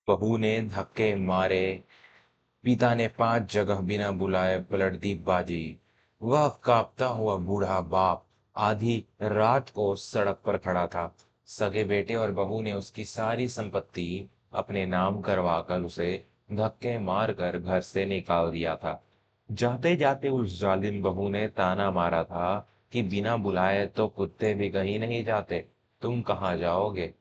बहू ने धक्के मारे। पिता ने 5 जगह बिना बुलाए पलट दी बाजी। वह कांपता हुआ बूढ़ा बाप आधी रात को सड़क पर खड़ा था। सगे बेटे और बहू ने उसकी सारी संपत्ति अपने नाम करवाकर उसे धक्के मारकर घर से निकाल दिया था। जाते जाते उस जालिम बहू ने ताना मारा था कि बिना बुलाए तो कुत्ते भी कहीं नहीं जाते, तुम कहाँ जाओगे।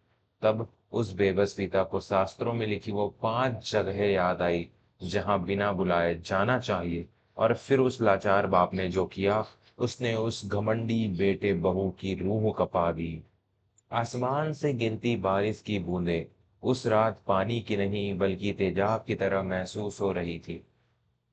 तब उस बेबस पिता को शास्त्रों में लिखी वो 5 जगह याद आई जहां बिना बुलाए जाना चाहिए। और फिर उस लाचार बाप ने जो किया, उसने उस घमंडी बेटे बहू की रूह कपा दी। आसमान से गिरती बारिश की बूंदें उस रात पानी की नहीं बल्कि तेजाब की तरह महसूस हो रही थी।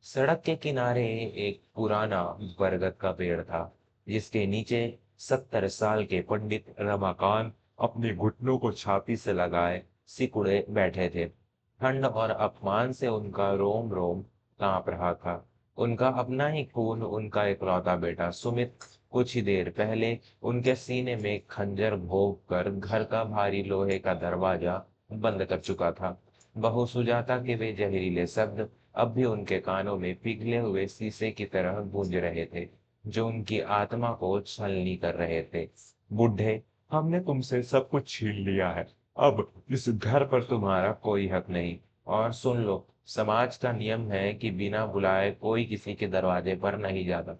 सड़क के किनारे एक पुराना बरगद का पेड़ था, जिसके नीचे 70 साल के पंडित रमाकांत अपने घुटनों को छाती से लगाए सिकुड़े बैठे थे। ठंड और अपमान से उनका रोम रोम कांप रहा था। उनका अपना ही खून, उनका इकलौता बेटा सुमित कुछ ही देर पहले उनके सीने में खंजर भोंक कर घर का भारी लोहे का दरवाजा बंद कर चुका था। बहू सुजाता के वे जहरीले शब्द अब भी उनके कानों में पिघले हुए शीशे की तरह गूंज रहे थे, जो उनकी आत्मा को छलनी कर रहे थे। बुढ़े, हमने तुमसे सब कुछ छीन लिया है। अब इस घर पर तुम्हारा कोई हक नहीं। और सुन लो, समाज का नियम है कि बिना बुलाए कोई किसी के दरवाजे पर नहीं जाता।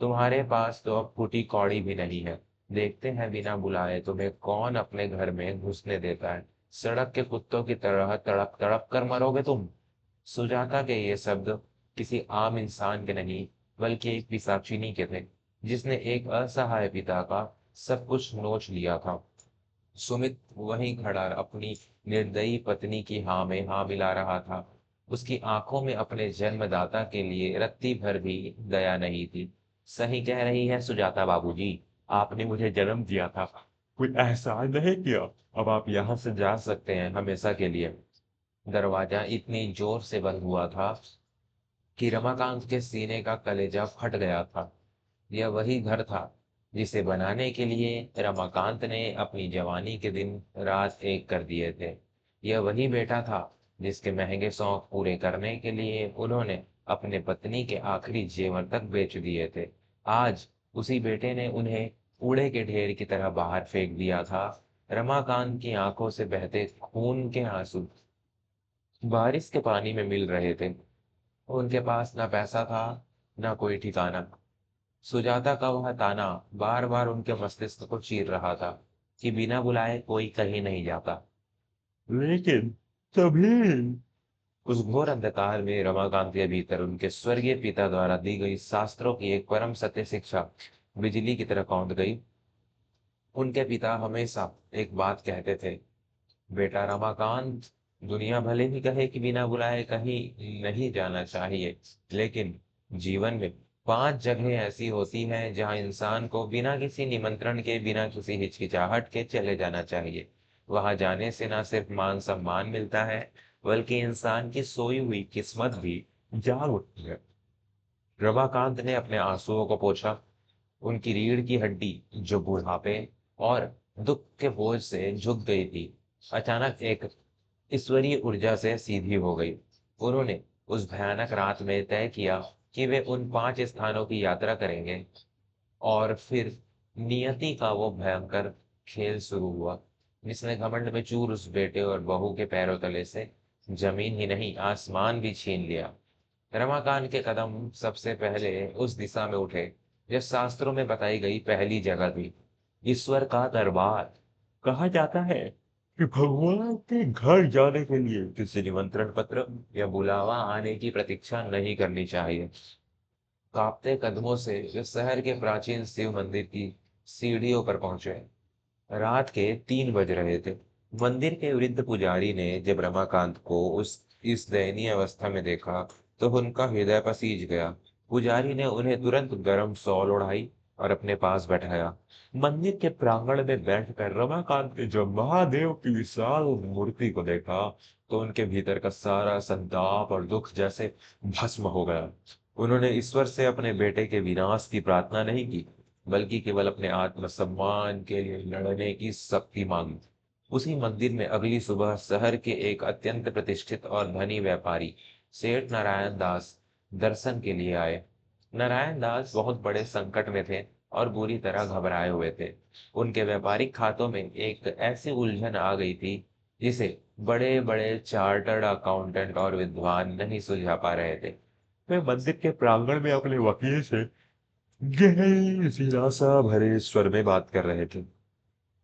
तुम्हारे पास तो अब फूटी कौड़ी भी नहीं है। देखते हैं बिना बुलाए तुम्हें कौन अपने घर में घुसने देता है। सड़क के कुत्तों की तरह तड़प तड़प कर मरोगे तुम। सुजाता के ये शब्द किसी आम इंसान के नहीं, बल्कि एक पिशाचिनी के थे, जिसने एक असहाय पिता का सब कुछ नोच लिया था। सुमित वहीं खड़ा अपनी निर्दयी पत्नी की हाँ में हाँ मिला रहा था। उसकी आंखों में अपने जन्मदाता के लिए रत्ती भर भी दया नहीं थी। सही कह रही है सुजाता बाबूजी, आपने मुझे जन्म दिया था, कोई एहसान नहीं किया। अब आप यहाँ से जा सकते हैं हमेशा के लिए। दरवाजा इतनी जोर से बंद हुआ था कि रमाकांत के सीने का कलेजा फट गया था। यह वही घर था जिसे बनाने के लिए रमाकांत ने अपनी जवानी के दिन रात एक कर दिए थे। यह वही बेटा था जिसके महंगे शौक पूरे करने के लिए उन्होंने अपने पत्नी के आखिरी जेवर तक बेच दिए थे। आज उसी बेटे ने उन्हें कूड़े के ढेर की तरह बाहर फेंक दिया था। रमाकांत की आंखों से बहते खून के आंसू बारिश के पानी में मिल रहे थे। उनके पास ना पैसा था, ना कोई ठिकाना। सुजाता का वह ताना बार बार उनके मस्तिष्क को चीर रहा था कि बिना बुलाए कोई कहीं नहीं जाता। लेकिन तभी उस घोर अंधकार में रमाकांत के भीतर उनके स्वर्गीय पिता द्वारा दी गई शास्त्रों की एक परम सत्य शिक्षा बिजली की तरह कौंध गई। उनके पिता हमेशा एक बात कहते थे, बेटा रमाकांत, दुनिया भले ही कहे कि बिना बुलाए कहीं नहीं जाना चाहिए, लेकिन जीवन में 5 जगह ऐसी होती हैं जहां इंसान को बिना किसी निमंत्रण के, बिना किसी हिचकिचाहट के चले जाना चाहिए। वहां जाने से ना सिर्फ मान सम्मान मिलता है, बल्कि इंसान की सोई हुई किस्मत भी जाग उठती है। रमाकांत ने अपने आंसुओं को पोंछा। उनकी रीढ़ की हड्डी, जो बुढ़ापे और दुख के बोझ से झुक गई थी, अचानक एक ईश्वरीय ऊर्जा से सीधी हो गई। उन्होंने उस भयानक रात में तय किया कि वे उन 5 स्थानों की यात्रा करेंगे। और फिर नियति का वो भयंकर खेल शुरू हुआ, जिसने घमंड में चूर उस बेटे और बहू के पैरों तले से जमीन ही नहीं आसमान भी छीन लिया। रमाकांत के कदम सबसे पहले उस दिशा में उठे जो शास्त्रों में बताई गई पहली जगह थी, ईश्वर का दरबार। कहा जाता है कि भगवान के घर जाने के लिए किसी निमंत्रण पत्र या बुलावा आने की प्रतीक्षा नहीं करनी चाहिए। कांपते कदमों से वे शहर के प्राचीन शिव मंदिर की सीढ़ियों पर पहुंचे। रात के 3 बज रहे थे। मंदिर के वृद्ध पुजारी ने जब रमाकांत को उस इस दयनीय अवस्था में देखा, तो उनका हृदय पसीज गया। पुजारी ने उन्हें तुरंत गर्म शॉल ओढ़ाई और अपने पास बैठाया। मंदिर के प्रांगण में बैठकर रमाकांत ने जब महादेव की विशाल मूर्ति को देखा, तो उनके भीतर का सारा संताप और दुख जैसे भस्म हो गया। उन्होंने ईश्वर से अपने बेटे के विनाश की प्रार्थना नहीं की, बल्कि केवल अपने आत्मसम्मान के लिए लड़ने की शक्ति मांगी। उसी मंदिर में अगली सुबह शहर के एक अत्यंत प्रतिष्ठित और धनी व्यापारी सेठ नारायण दास दर्शन के लिए आए। नारायण दास बहुत बड़े संकट में थे और बुरी तरह घबराए हुए थे। उनके व्यापारिक खातों में एक ऐसी उलझन आ गई थी जिसे बड़े बड़े चार्टर्ड अकाउंटेंट और विद्वान नहीं सुलझा पा रहे थे। वे मंदिर के प्रांगण में अपने वकील से गहरी निराशा भरे स्वर में बात कर रहे थे।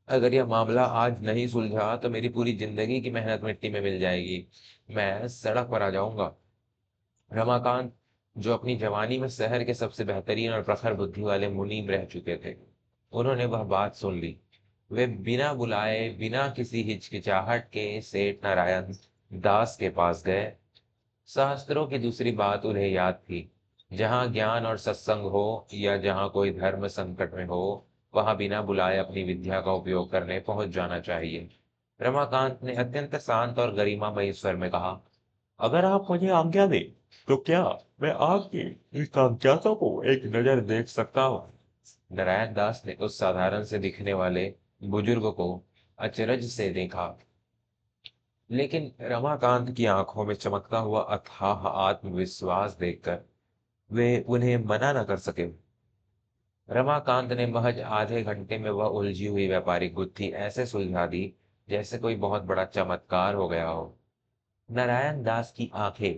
अगर यह मामला आज नहीं सुलझा तो मेरी पूरी जिंदगी की मेहनत मिट्टी में मिल जाएगी। मैं सड़क पर आ जाऊंगा। रमाकांत, जो अपनी जवानी में शहर के सबसे बेहतरीन और प्रखर बुद्धि वाले मुनीम रह चुके थे, उन्होंने वह बात सुन ली। वे बिना बुलाए, बिना किसी हिचकिचाहट के सेठ नारायण दास के पास गए। शास्त्रों की दूसरी बात उन्हें याद थी, जहाँ ज्ञान और सत्संग हो या जहाँ कोई धर्म संकट में हो, वहां बिना बुलाए अपनी विद्या का उपयोग करने पहुंच जाना चाहिए। रमाकांत ने अत्यंत शांत और गरिमामय स्वर में कहा, अगर आप मुझे आज्ञा दें तो क्या मैं आपके इस कागजातों को एक नजर देख सकता हूँ? नारायण दास ने उस साधारण से दिखने वाले बुजुर्ग को अचरज से देखा, लेकिन रमाकांत की आंखों में चमकता हुआ अथाह आत्मविश्वास देखकर वे उन्हें मना न कर सके। रमाकांत ने महज आधे घंटे में वह उलझी हुई व्यापारिक गुत्थी ऐसे सुलझा दी जैसे कोई बहुत बड़ा चमत्कार हो गया हो। नारायण दास की आंखें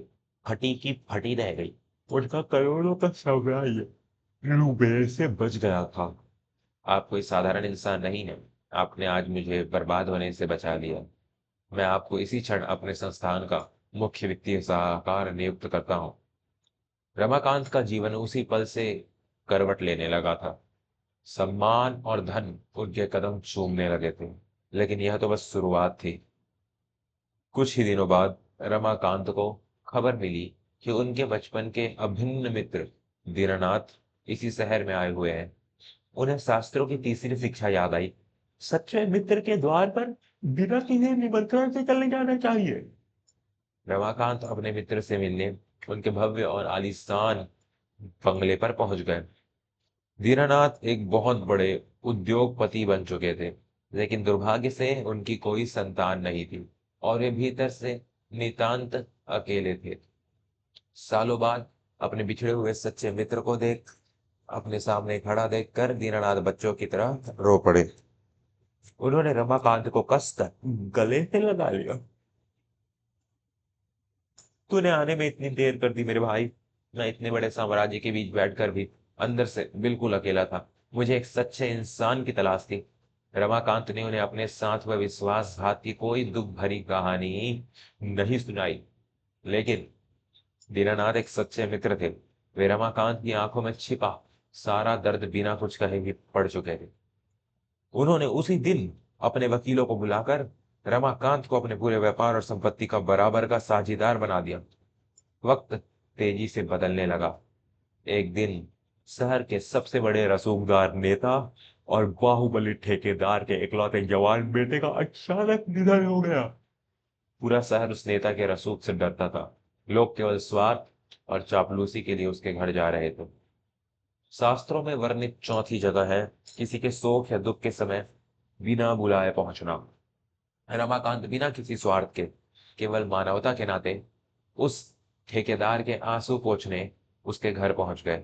फटी की फटी रह गई। उनका करोड़ों का साम्राज्य लुबेर से बच गया था। आप कोई साधारण इंसान नहीं है। आपने आज मुझे बर्बाद होने से बचा लिया। मैं आपको इसी क्षण अपने संस्थान का मुख्य वित्तीय सलाहकार नियुक्त करता हूँ। रमाकांत का जीवन उसी पल से करवट लेने लगा था। सम्मान और धन उनके कदम चूमने लगे थे, लेकिन यह तो बस शुरुआत थी। कुछ ही दिनों बाद रमाकांत को खबर मिली कि उनके बचपन के अभिन्न मित्र दीनानाथ इसी शहर में आए हुए हैं। उन्हें शास्त्रों की तीसरी शिक्षा याद आई। सच्चे मित्र के द्वार पर बिना किसी निमंत्रण से चले जाना चाहिए। रमाकांत अपने मित्र से मिलने उनके भव्य और आलीशान बंगले पर पहुंच गए। दीनानाथ एक बहुत बड़े उद्योगपति बन चुके थे, लेकिन दुर्भाग्य से उनकी कोई संतान नहीं थी और वे भीतर से नितांत अकेले थे। सालों बाद अपने बिछड़े हुए सच्चे मित्र को अपने सामने खड़ा देखकर दीनानाथ बच्चों की तरह रो पड़े। उन्होंने रमाकांत को कसकर गले से लगा लिया। तूने आने में इतनी देर कर दी मेरे भाई। मैं इतने बड़े साम्राज्य के बीच बैठकर भी अंदर से बिल्कुल अकेला था। मुझे एक सच्चे इंसान की तलाश थी। रमाकांत ने उन्हें अपने साथ व विश्वासघात की कोई दुख भरी कहानी नहीं सुनाई, लेकिन दीनानाथ एक सच्चे मित्र थे। वे रमाकांत की आंखों में छिपा सारा दर्द बिना कुछ कहे भी पढ़ चुके थे। उन्होंने उसी दिन अपने वकीलों को बुलाकर रमाकांत को अपने पूरे व्यापार और संपत्ति का बराबर का साझेदार बना दिया। वक्त तेजी से बदलने लगा। एक दिन शहर के सबसे बड़े रसूखदार नेता और बाहुबली ठेकेदार के इकलौते जवान बेटे का अचानक निधन हो गया। पूरा शहर उस नेता के रसूख से डरता था। लोग केवल स्वार्थ और चापलूसी के लिए उसके घर जा रहे थे। शास्त्रों में वर्णित चौथी जगह है किसी के शोक या दुख के समय बिना बुलाए पहुंचना। रमाकांत बिना किसी स्वार्थ के, केवल मानवता के नाते उस ठेकेदार के आंसू पोंछने उसके घर पहुंच गए।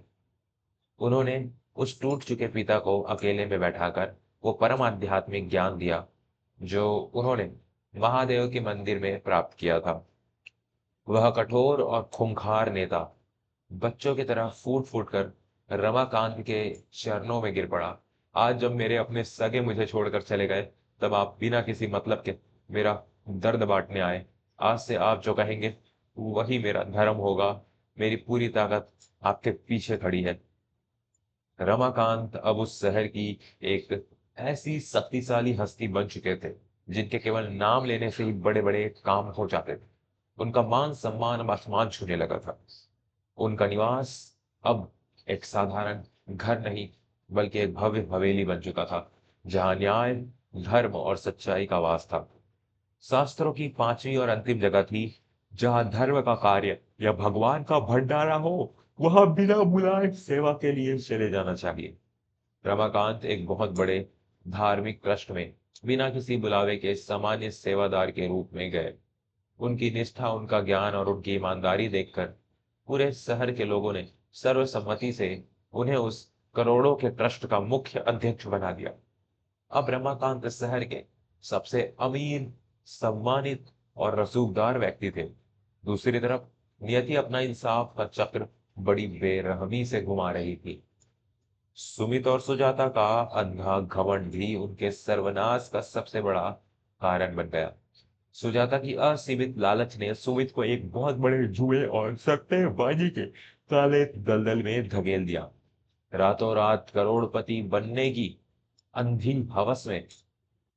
उन्होंने उस टूट चुके पिता को अकेले में बैठाकर वो परम आध्यात्मिक ज्ञान दिया जो उन्होंने महादेव के मंदिर में प्राप्त किया था। वह कठोर और खूंखार नेता बच्चों की तरह फूट फूट कर रमाकांत के चरणों में गिर पड़ा। आज जब मेरे अपने सगे मुझे छोड़कर चले गए, तब आप बिना किसी मतलब के मेरा दर्द बांटने आए। आज से आप जो कहेंगे वही मेरा धर्म होगा। मेरी पूरी ताकत आपके पीछे खड़ी है। रमाकांत अब उस शहर की एक ऐसी शक्तिशाली हस्ती बन चुके थे जिनके केवल नाम लेने से ही बड़े बड़े काम हो जाते थे। उनका मान सम्मान अब आसमान छूने लगा था। उनका निवास अब एक साधारण घर नहीं, बल्कि एक भव्य हवेली बन चुका था, जहां न्याय, धर्म और सच्चाई का वास था। शास्त्रों की पांचवी और अंतिम जगह थी जहां धर्म का कार्य या भगवान का भंडारा हो, वहां बिना बुलाए सेवा के लिए चले जाना चाहिए। रमाकांत एक बहुत बड़े धार्मिक कष्ट में बिना किसी बुलावे के सामान्य सेवादार के रूप में गए। उनकी निष्ठा, उनका ज्ञान और उनकी ईमानदारी देखकर पूरे शहर के लोगों ने सर्वसम्मति से उन्हें उस करोड़ों के ट्रस्ट का मुख्य अध्यक्ष बना दिया। अब रमाकांत शहर के सबसे अमीर, सम्मानित और रसूखदार व्यक्ति थे। दूसरी तरफ नियति अपना इंसाफ का चक्र बड़ी बेरहमी से घुमा रही थी। सुमित और सुजाता का अंधा घमंड भी उनके सर्वनाश का सबसे बड़ा कारण बन गया। सुजाता की असीमित लालच ने सुमित को एक बहुत बड़े जुए और सट्टेबाजी के काले दलदल में धकेल दिया। रातों रात करोड़पति बनने की अंधी हवस में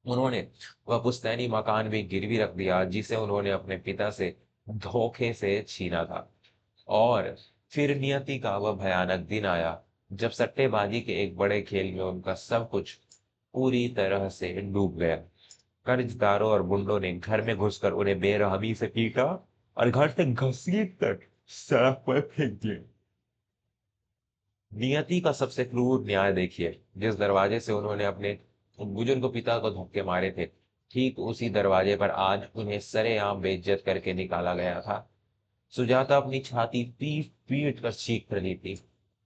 उन्होंने वह पुश्तैनी मकान भी गिरवी रख दिया जिसे उन्होंने अपने पिता से धोखे से छीना था। और फिर नियति का वह भयानक दिन आया जब सट्टेबाजी के एक बड़े खेल में उनका सब कुछ पूरी तरह से डूब गया। कर्जदारों और गुंडों ने घर में घुसकर उन्हें बेरहमी से पीटा और घर से घसीट कर सड़क पर फेंक दिया। नियति का सबसे क्रूर न्याय देखिए, जिस दरवाजे से उन्होंने अपने बुजुर्ग पिता को धक्के मारे थे, ठीक उसी दरवाजे पर आज उन्हें सरेआम बेइज्जत करके निकाला गया था। सुजाता अपनी छाती पीट पीट कर चीख रही थी,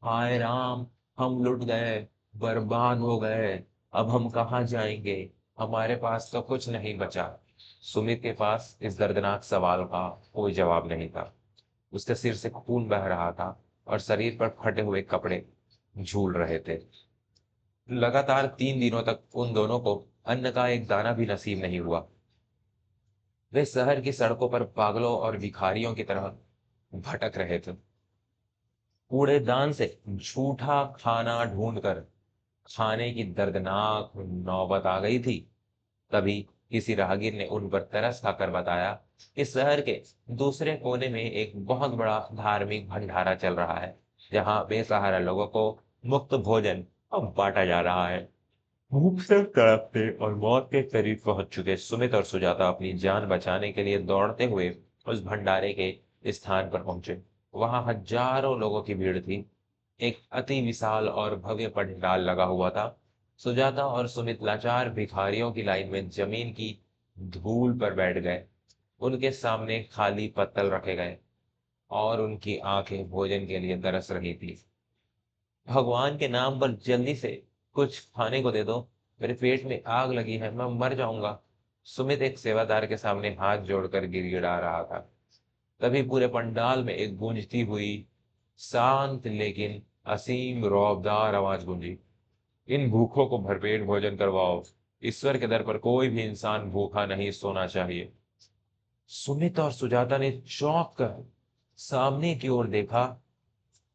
हाय राम, हम लुट गए, बर्बाद हो गए, अब हम कहाँ जाएंगे, हमारे पास तो कुछ नहीं बचा। सुमित के पास इस दर्दनाक सवाल का कोई जवाब नहीं था। उसके सिर से खून बह रहा था और शरीर पर फटे हुए कपड़े झूल रहे थे। लगातार 3 दिनों तक उन दोनों को अन्न का एक दाना भी नसीब नहीं हुआ। वे शहर की सड़कों पर पागलों और भिखारियों की तरह भटक रहे थे। कूड़ेदान से झूठा खाना ढूंढकर खाने की दर्दनाक नौबत आ गई थी। तभी किसी राहगीर ने उन पर तरस खाकर बताया कि शहर के दूसरे कोने में एक बहुत बड़ा धार्मिक भंडारा चल रहा है, जहां बेसहारा लोगों को मुफ्त भोजन अब बांटा जा रहा है। भूख से तड़पते और मौत के करीब पहुंच चुके सुमित और सुजाता अपनी जान बचाने के लिए दौड़ते हुए उस भंडारे के स्थान पर पहुंचे। वहां हजारों लोगों की भीड़ थी। एक अति विशाल और भव्य पंडाल लगा हुआ था। सुजाता और सुमित लाचार भिखारियों की लाइन में जमीन की धूल पर बैठ गए। उनके सामने खाली पत्तल रखे गए और उनकी आंखें भोजन के लिए तरस रही थी। भगवान के नाम पर जल्दी से कुछ खाने को दे दो, मेरे पेट में आग लगी है, मैं मर जाऊंगा। सुमित एक सेवादार के सामने हाथ जोड़कर गिड़गिड़ा रहा था। तभी पूरे पंडाल में एक गूंजती हुई, शांत लेकिन असीम रौबदार आवाज गूंजी, इन भूखों को भरपेट भोजन करवाओ। ईश्वर के दर पर कोई भी इंसान भूखा नहीं सोना चाहिए। सुमित और सुजाता ने चौंक कर सामने की ओर देखा।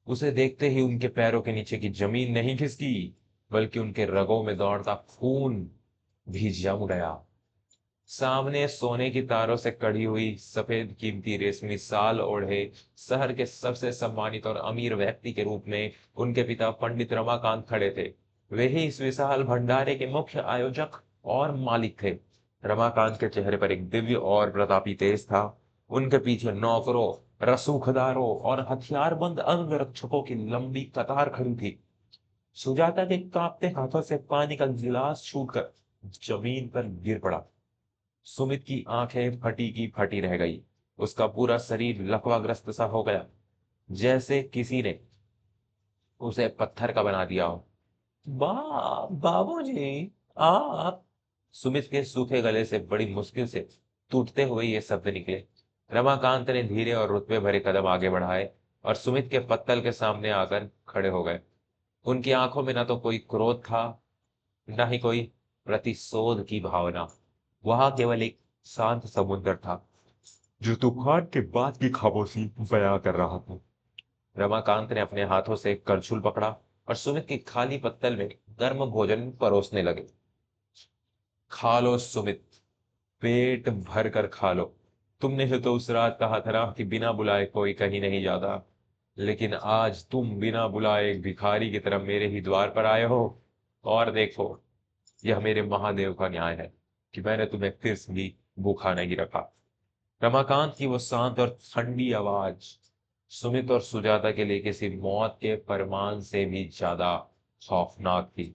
उसे देखते ही उनके पैरों के नीचे की जमीन नहीं खिसकी, बल्कि उनके रगों में दौड़ता खून भी जम गया। सामने सोने की तारों से कड़ी हुई सफेद कीमती रेशमी साल ओढ़े शहर के सबसे सम्मानित और अमीर व्यक्ति के रूप में उनके पिता पंडित रमाकांत खड़े थे। वे ही इस विशाल भंडारे के मुख्य आयोजक और मालिक थे। रमाकांत के चेहरे पर एक दिव्य और प्रतापी तेज था। उनके पीछे नौकरों, रसूखदारों और हथियारबंद अंगरक्षकों की लंबी कतार खड़ी थी। सुजाता के कांपते हाथों से पानी का गिलास छूटकर जमीन पर गिर पड़ा। सुमित की आंखें फटी की फटी रह गई। उसका पूरा शरीर लकवाग्रस्त सा हो गया, जैसे किसी ने उसे पत्थर का बना दिया हो। बाबूजी, आप। सुमित के सूखे गले से बड़ी मुश्किल से टूटते हुए ये शब्द निकले। रमाकांत ने धीरे और रुतबे भरे कदम आगे बढ़ाए और सुमित के पत्तल के सामने आकर खड़े हो गए। उनकी आंखों में न तो कोई क्रोध था, न ही कोई प्रतिशोध की भावना। वहां केवल एक शांत समुद्र था, जो तूफान के बाद की खामोशी बयां कर रहा था। रमाकांत ने अपने हाथों से एक करछुल पकड़ा और सुमित की खाली पत्तल में गर्म भोजन परोसने लगे। खा लो सुमित, पेट भर कर खा लो। तुमने ही तो उस रात कहा था ना कि बिना बुलाए कोई कहीं नहीं जाता, लेकिन आज तुम बिना बुलाए एक भिखारी की तरह मेरे ही द्वार पर आए हो। और देखो, यह मेरे महादेव का न्याय है कि मैंने तुम्हें फिर भी भूखा नहीं रखा। रमाकांत की वो शांत और ठंडी आवाज सुमित और सुजाता के लिए किसी मौत के फरमान से भी ज्यादा खौफनाक थी।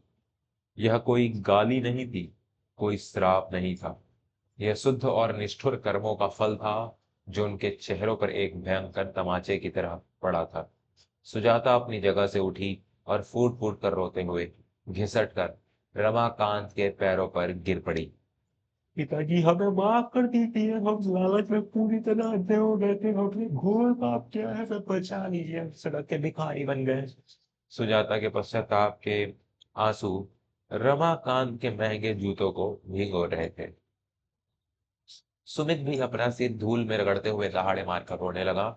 यह कोई गाली नहीं थी, कोई श्राप नहीं था। यह शुद्ध और निष्ठुर कर्मों का फल था, जो उनके चेहरों पर एक भयंकर तमाचे की तरह पड़ा था। सुजाता अपनी जगह से उठी और फूट फूट कर रोते हुए घिसट कर रमाकांत के पैरों पर गिर पड़ी। पिताजी, हमें माफ कर दीजिए। हम लालच में पूरी तरह अंधे हो गए थे। हमने घोर पाप किया है। हमें बचा लीजिए। हम सड़क के भिखारी बन गए। सुजाता के पश्चाताप के आंसू रमाकांत के महंगे जूतों को भिगो रहे थे। सुमित भी अपना सिर धूल में रगड़ते हुए दहाड़े मारकर रोने लगा।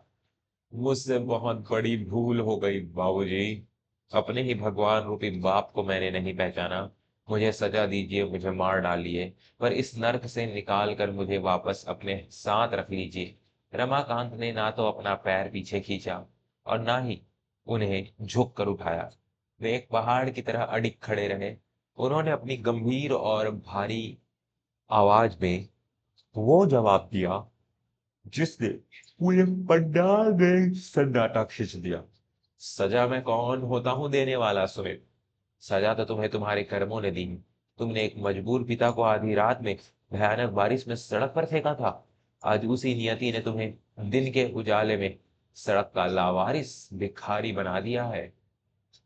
मुझसे बहुत बड़ी भूल हो गई बाबूजी। अपने ही भगवान रूपी बाप को मैंने नहीं पहचाना। मुझे सजा दीजिए, मुझे मार डालिए, पर इस नर्क से निकाल कर मुझे वापस अपने साथ रख लीजिए। रमाकांत ने ना तो अपना पैर पीछे खींचा और ना ही उन्हें झुक कर उठाया। वे एक पहाड़ की तरह अडिग खड़े रहे। उन्होंने अपनी गंभीर और भारी आवाज में वो जवाब दिया जिसने पूरे पंडाल में सन्नाटा खींच दिया। सजा मैं कौन होता हूं देने वाला सुमित? सजा तो तुम्हें तुम्हारे कर्मों ने दी। तुमने एक मजबूर पिता को आधी रात में भयानक बारिश में सड़क पर फेंका था। आज उसी नियति ने तुम्हें दिन के उजाले में सड़क का लावारिस भिखारी बना दिया है।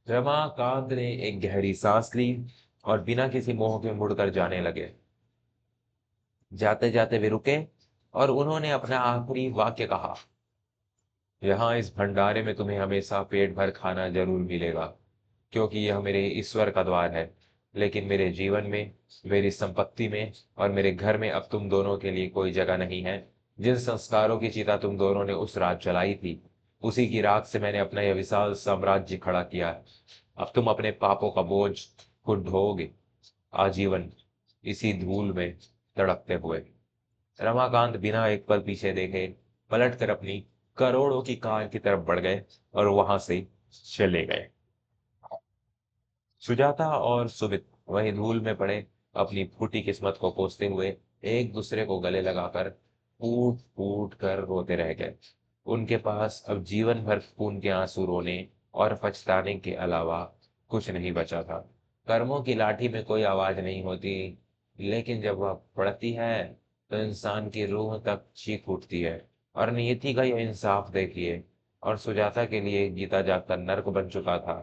रमाकांत ने एक गहरी सांस ली और बिना किसी मोह के मुड़कर जाने लगे। जाते जाते वे रुके और उन्होंने अपना आखिरी वाक्य कहा, यहाँ इस भंडारे में तुम्हें हमेशा पेट भर खाना जरूर मिलेगा, क्योंकि यह मेरे ईश्वर का द्वार है। लेकिन मेरे जीवन में, मेरी संपत्ति में और मेरे घर में अब तुम दोनों के लिए कोई जगह नहीं है। जिन संस्कारों की चिता तुम दोनों ने उस रात जलाई थी, उसी की राख से मैंने अपना यह विशाल साम्राज्य खड़ा किया है। अब तुम अपने पापों का बोझ खुद ढोओगे, आजीवन इसी धूल में तड़पते हुए। रमाकांत बिना एक पल पीछे देखे पलटकर अपनी करोड़ों की कार की तरफ बढ़ गए और वहां से चले गए। सुजाता और सुमित वहीं धूल में पड़े अपनी फूटी किस्मत को कोसते हुए एक दूसरे को गले लगाकर फूट फूट कर रोते रह गए। उनके पास अब जीवन भर खून के आंसू रोने और पछताने के अलावा कुछ नहीं बचा था। कर्मों की लाठी में कोई आवाज नहीं होती, लेकिन जब वह पड़ती है तो इंसान की रूह तक चीख उठती है। और नियति का यह इंसाफ देखिए। और सुजाता के लिए जीता जागता नर्क बन चुका था,